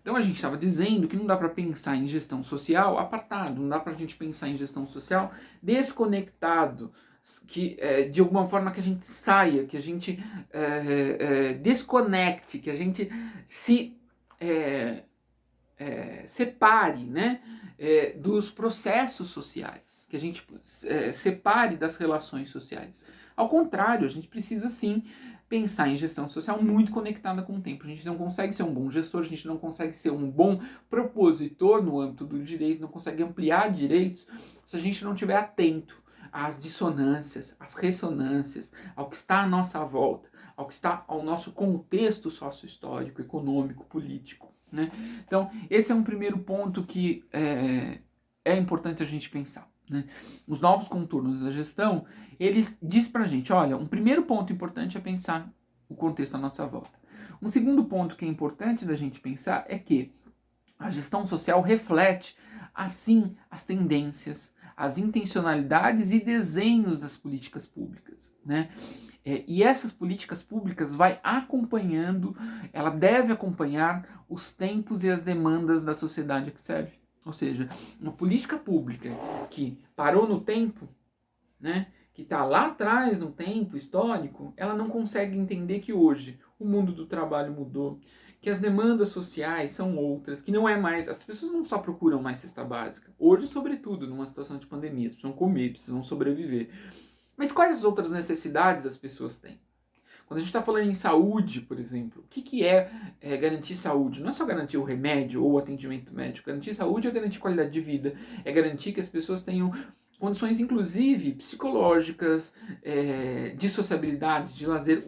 Então a gente estava dizendo que não dá para pensar em gestão social apartado, não dá para a gente pensar em gestão social desconectado, de alguma forma que a gente saia, que a gente desconecte, que a gente se separe, né, dos processos sociais, que a gente separe das relações sociais. Ao contrário, a gente precisa sim pensar em gestão social muito conectada com o tempo. A gente não consegue ser um bom gestor, a gente não consegue ser um bom propositor no âmbito do direito, não consegue ampliar direitos se a gente não estiver atento às dissonâncias, às ressonâncias, ao que está à nossa volta, ao que está ao nosso contexto sócio-histórico, econômico, político, né? Então, esse é um primeiro ponto que é importante a gente pensar, né? Os novos contornos da gestão, eles diz pra gente, olha, um primeiro ponto importante é pensar o contexto à nossa volta. Um segundo ponto que é importante da gente pensar é que a gestão social reflete, assim, as tendências, as intencionalidades e desenhos das políticas públicas, né? E essas políticas públicas vai acompanhando, ela deve acompanhar os tempos e as demandas da sociedade que serve. Ou seja, uma política pública que parou no tempo, né, que está lá atrás no tempo histórico, ela não consegue entender que hoje o mundo do trabalho mudou, que as demandas sociais são outras, que não é mais... As pessoas não só procuram mais cesta básica. Hoje, sobretudo, numa situação de pandemia, precisam comer, precisam sobreviver. Mas quais as outras necessidades as pessoas têm? Quando a gente está falando em saúde, por exemplo, o que é garantir saúde? Não é só garantir o remédio ou o atendimento médico. Garantir saúde é garantir qualidade de vida, é garantir que as pessoas tenham condições, inclusive, psicológicas, de sociabilidade, de lazer.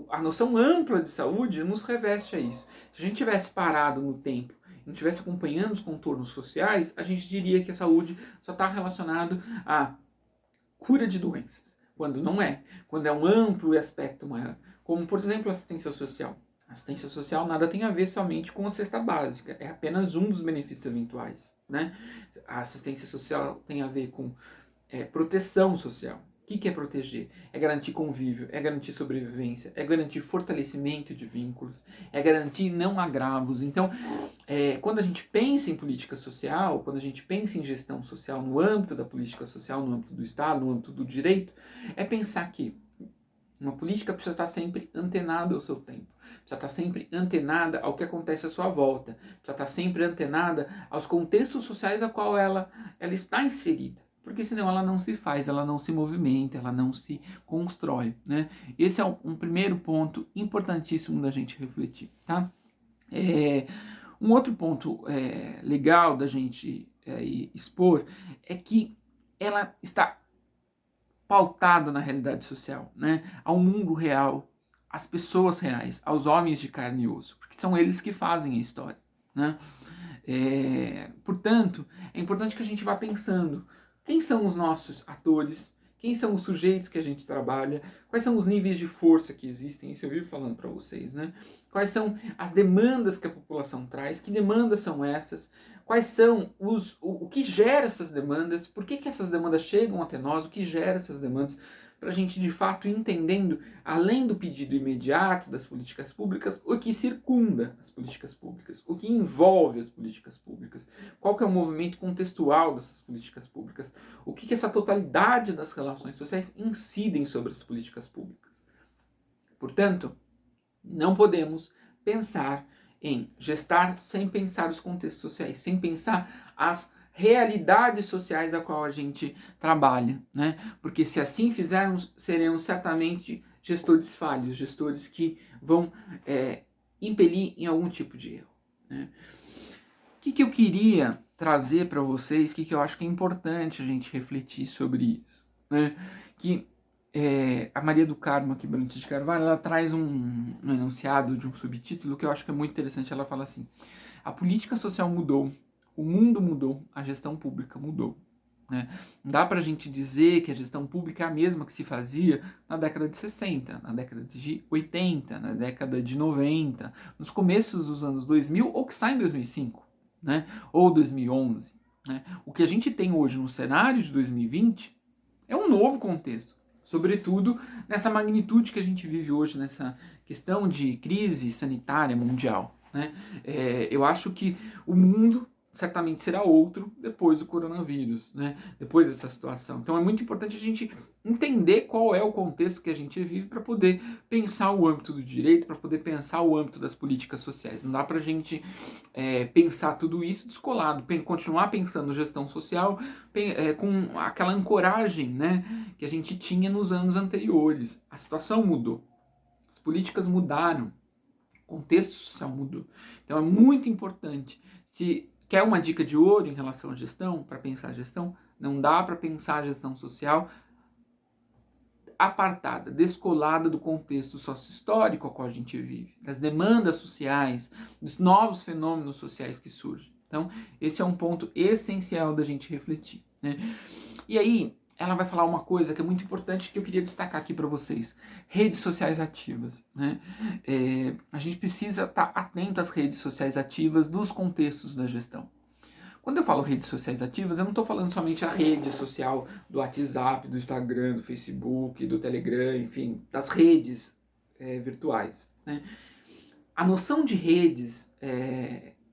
A noção ampla de saúde nos reveste a isso. Se a gente tivesse parado no tempo, não estivesse acompanhando os contornos sociais, a gente diria que a saúde só está relacionado à cura de doenças, quando não é, quando é um amplo aspecto maior, como por exemplo assistência social. Assistência social nada tem a ver somente com a cesta básica, é apenas um dos benefícios eventuais, né? A assistência social tem a ver com proteção social. O que é proteger? É garantir convívio, é garantir sobrevivência, é garantir fortalecimento de vínculos, é garantir não agravos. Então, quando a gente pensa em política social, quando a gente pensa em gestão social no âmbito da política social, no âmbito do Estado, no âmbito do direito, é pensar que uma política precisa estar sempre antenada ao seu tempo, precisa estar sempre antenada ao que acontece à sua volta, precisa estar sempre antenada aos contextos sociais a qual ela está inserida. Porque senão ela não se faz, ela não se movimenta, ela não se constrói, né? Esse é um primeiro ponto importantíssimo da gente refletir, tá? Um outro ponto legal da gente expor é que ela está pautada na realidade social, né? Ao mundo real, às pessoas reais, aos homens de carne e osso, porque são eles que fazem a história, né? Portanto, é importante que a gente vá pensando quem são os nossos atores, quem são os sujeitos que a gente trabalha, quais são os níveis de força que existem, isso eu vivo falando para vocês, né? Quais são as demandas que a população traz, que demandas são essas, quais são o que gera essas demandas, por que essas demandas chegam até nós, o que gera essas demandas, para a gente de fato entendendo, além do pedido imediato das políticas públicas, o que circunda as políticas públicas, o que envolve as políticas públicas, qual que é o movimento contextual dessas políticas públicas, o que essa totalidade das relações sociais incidem sobre as políticas públicas. Portanto, não podemos pensar em gestar sem pensar os contextos sociais, sem pensar as realidades sociais a qual a gente trabalha, né? Porque se assim fizermos, seremos certamente gestores falhos, gestores que vão impelir em algum tipo de erro, né? O que eu queria trazer para vocês, o que eu acho que é importante a gente refletir sobre isso, né? Que a Maria do Carmo, aqui, Brant de Carvalho, ela traz um enunciado de um subtítulo que eu acho que é muito interessante. Ela fala assim: a política social mudou, o mundo mudou, a gestão pública mudou. Né? Não dá pra gente dizer que a gestão pública é a mesma que se fazia na década de 60, na década de 80, na década de 90, nos começos dos anos 2000 ou que sai em 2005, né? Ou 2011. Né? O que a gente tem hoje no cenário de 2020 é um novo contexto. Sobretudo nessa magnitude que a gente vive hoje, nessa questão de crise sanitária mundial. né? Eu acho que o mundo certamente será outro depois do coronavírus, né? Depois dessa situação. Então é muito importante a gente entender qual é o contexto que a gente vive para poder pensar o âmbito do direito, para poder pensar o âmbito das políticas sociais. Não dá para a gente pensar tudo isso descolado, continuar pensando gestão social com aquela ancoragem, né, que a gente tinha nos anos anteriores. A situação mudou, as políticas mudaram, o contexto social mudou. Então é muito importante. Se quer uma dica de ouro em relação à gestão, para pensar a gestão, não dá para pensar a gestão social apartada, descolada do contexto sócio-histórico ao qual a gente vive, das demandas sociais, dos novos fenômenos sociais que surgem. Então, esse é um ponto essencial da gente refletir, né? E aí, ela vai falar uma coisa que é muito importante que eu queria destacar aqui para vocês. Redes sociais ativas, né? A gente precisa estar atento às redes sociais ativas dos contextos da gestão. Quando eu falo redes sociais ativas, eu não estou falando somente a rede social do WhatsApp, do Instagram, do Facebook, do Telegram, enfim, das redes virtuais, né? A noção de redes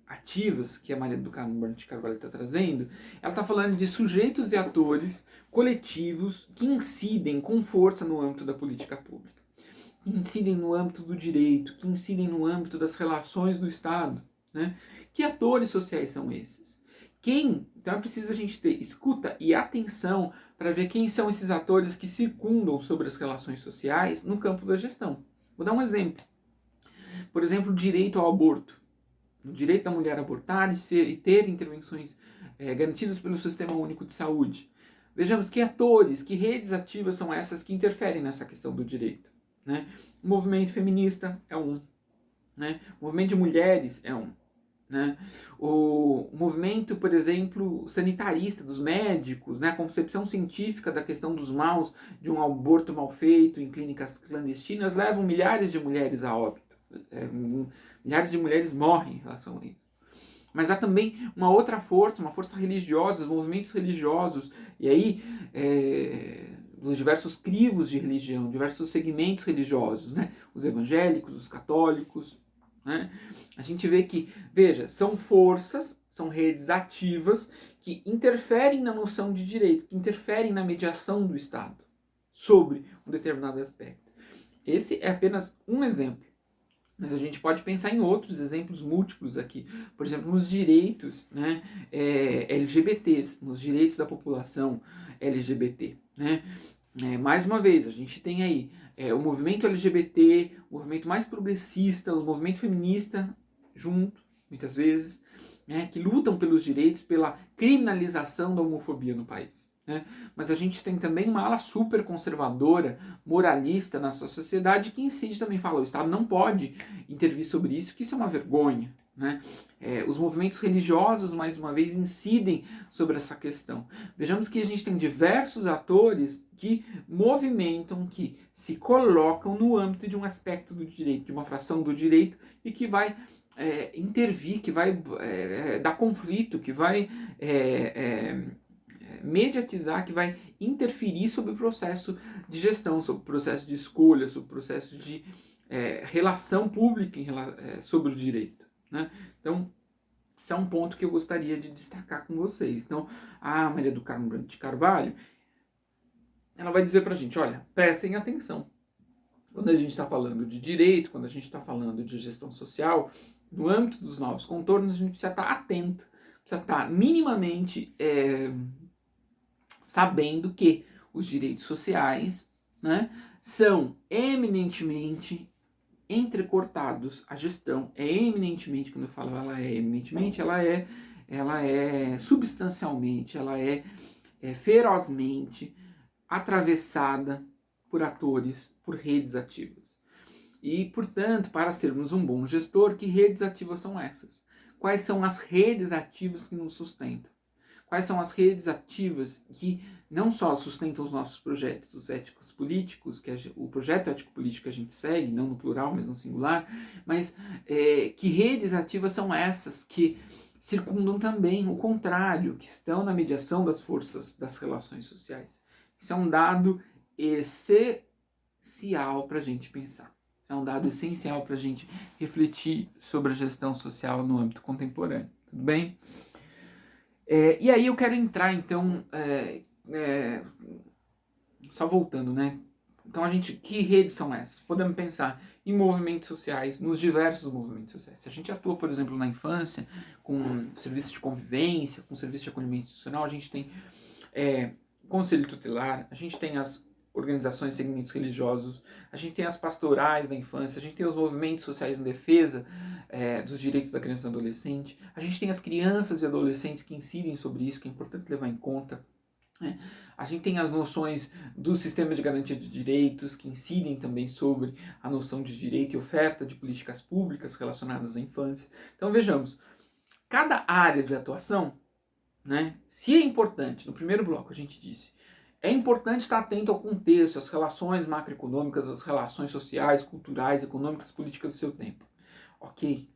ativas, que a Maria do Carmo de Carvalho está trazendo, ela está falando de sujeitos e atores coletivos que incidem com força no âmbito da política pública, que incidem no âmbito do direito, que incidem no âmbito das relações do Estado, né? Que atores sociais são esses? Então é preciso a gente ter escuta e atenção para ver quem são esses atores que circundam sobre as relações sociais no campo da gestão. Vou dar um exemplo. Por exemplo, o direito ao aborto. O direito da mulher a abortar e ter intervenções garantidas pelo Sistema Único de Saúde. Vejamos que atores, que redes ativas são essas que interferem nessa questão do direito, né? O movimento feminista é um, né? O movimento de mulheres é um, né? O movimento, por exemplo, sanitarista dos médicos, né? A concepção científica da questão dos maus de um aborto mal feito em clínicas clandestinas levam milhares de mulheres a óbito. Milhares de mulheres morrem em relação a isso. Mas há também uma outra força, uma força religiosa, os movimentos religiosos, e aí dos diversos crivos de religião, diversos segmentos religiosos, né? Os evangélicos, os católicos, né? A gente vê que, veja, são forças, são redes ativas que interferem na noção de direito, que interferem na mediação do Estado sobre um determinado aspecto. Esse é apenas um exemplo. Mas a gente pode pensar em outros exemplos múltiplos aqui. Por exemplo, nos direitos, né, LGBTs, nos direitos da população LGBT. Né? Mais uma vez, a gente tem aí o movimento LGBT, o movimento mais progressista, o movimento feminista, junto, muitas vezes, né, que lutam pelos direitos, pela criminalização da homofobia no país. Né? Mas a gente tem também uma ala super conservadora, moralista na sua sociedade que incide também, fala, o Estado não pode intervir sobre isso, que isso é uma vergonha. Né? Os movimentos religiosos, mais uma vez, incidem sobre essa questão. Vejamos que a gente tem diversos atores que movimentam, que se colocam no âmbito de um aspecto do direito, de uma fração do direito, e que vai intervir, que vai dar conflito, que vai mediatizar, que vai interferir sobre o processo de gestão, sobre o processo de escolha, sobre o processo de relação pública sobre o direito. Né? Então, esse é um ponto que eu gostaria de destacar com vocês. Então, a Maria do Carmo de Carvalho, ela vai dizer pra gente, olha, prestem atenção. Quando a gente está falando de direito, quando a gente está falando de gestão social, no âmbito dos novos contornos, a gente precisa estar atento, precisa estar minimamente sabendo que os direitos sociais, né, são eminentemente entrecortados. A gestão é eminentemente, quando eu falo ela é eminentemente, ela é substancialmente, ela é ferozmente atravessada por atores, por redes ativas. E, portanto, para sermos um bom gestor, que redes ativas são essas? Quais são as redes ativas que nos sustentam? Quais são as redes ativas que não só sustentam os nossos projetos éticos políticos, que o projeto ético-político que a gente segue, não no plural, mas no singular, mas que redes ativas são essas que circundam também o contrário, que estão na mediação das forças das relações sociais. Isso é um dado essencial para a gente pensar. É um dado essencial para a gente refletir sobre a gestão social no âmbito contemporâneo. Tudo bem? E aí eu quero entrar, então, só voltando, né? Então que redes são essas? Podemos pensar em movimentos sociais, nos diversos movimentos sociais. Se a gente atua, por exemplo, na infância, com serviço de convivência, com serviço de acolhimento institucional, a gente tem conselho tutelar, a gente tem as organizações de segmentos religiosos, a gente tem as pastorais da infância, a gente tem os movimentos sociais em defesa dos direitos da criança e do adolescente, a gente tem as crianças e adolescentes que incidem sobre isso, que é importante levar em conta. A gente tem as noções do sistema de garantia de direitos, que incidem também sobre a noção de direito e oferta de políticas públicas relacionadas à infância. Então vejamos, cada área de atuação, né, se é importante, no primeiro bloco a gente disse, é importante estar atento ao contexto, às relações macroeconômicas, às relações sociais, culturais, econômicas, políticas do seu tempo. Ok,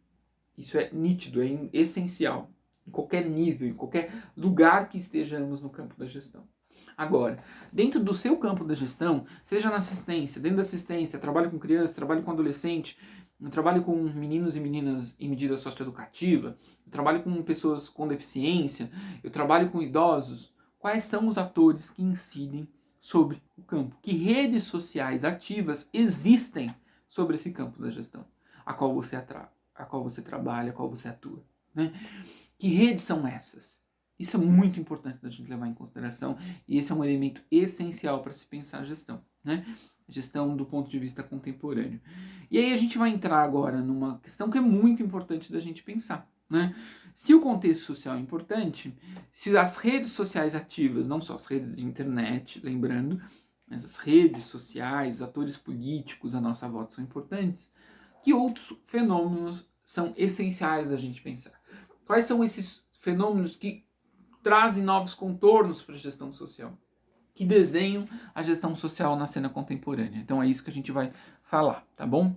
isso é nítido, é essencial, em qualquer nível, em qualquer lugar que estejamos no campo da gestão. Agora, dentro do seu campo da gestão, seja na assistência, dentro da assistência, trabalho com criança, trabalho com adolescente, trabalho com meninos e meninas em medida socioeducativa, eu trabalho com pessoas com deficiência, eu trabalho com idosos, quais são os atores que incidem sobre o campo? Que redes sociais ativas existem sobre esse campo da gestão, a qual você trabalha, a qual você atua, né? Que redes são essas? Isso é muito importante da gente levar em consideração e esse é um elemento essencial para se pensar a gestão, né? Gestão do ponto de vista contemporâneo. E aí a gente vai entrar agora numa questão que é muito importante da gente pensar, né? Se o contexto social é importante, se as redes sociais ativas, não só as redes de internet, lembrando, mas as redes sociais, os atores políticos à nossa volta são importantes, que outros fenômenos são essenciais da gente pensar? Quais são esses fenômenos que trazem novos contornos para a gestão social, que desenham a gestão social na cena contemporânea? Então é isso que a gente vai falar, tá bom?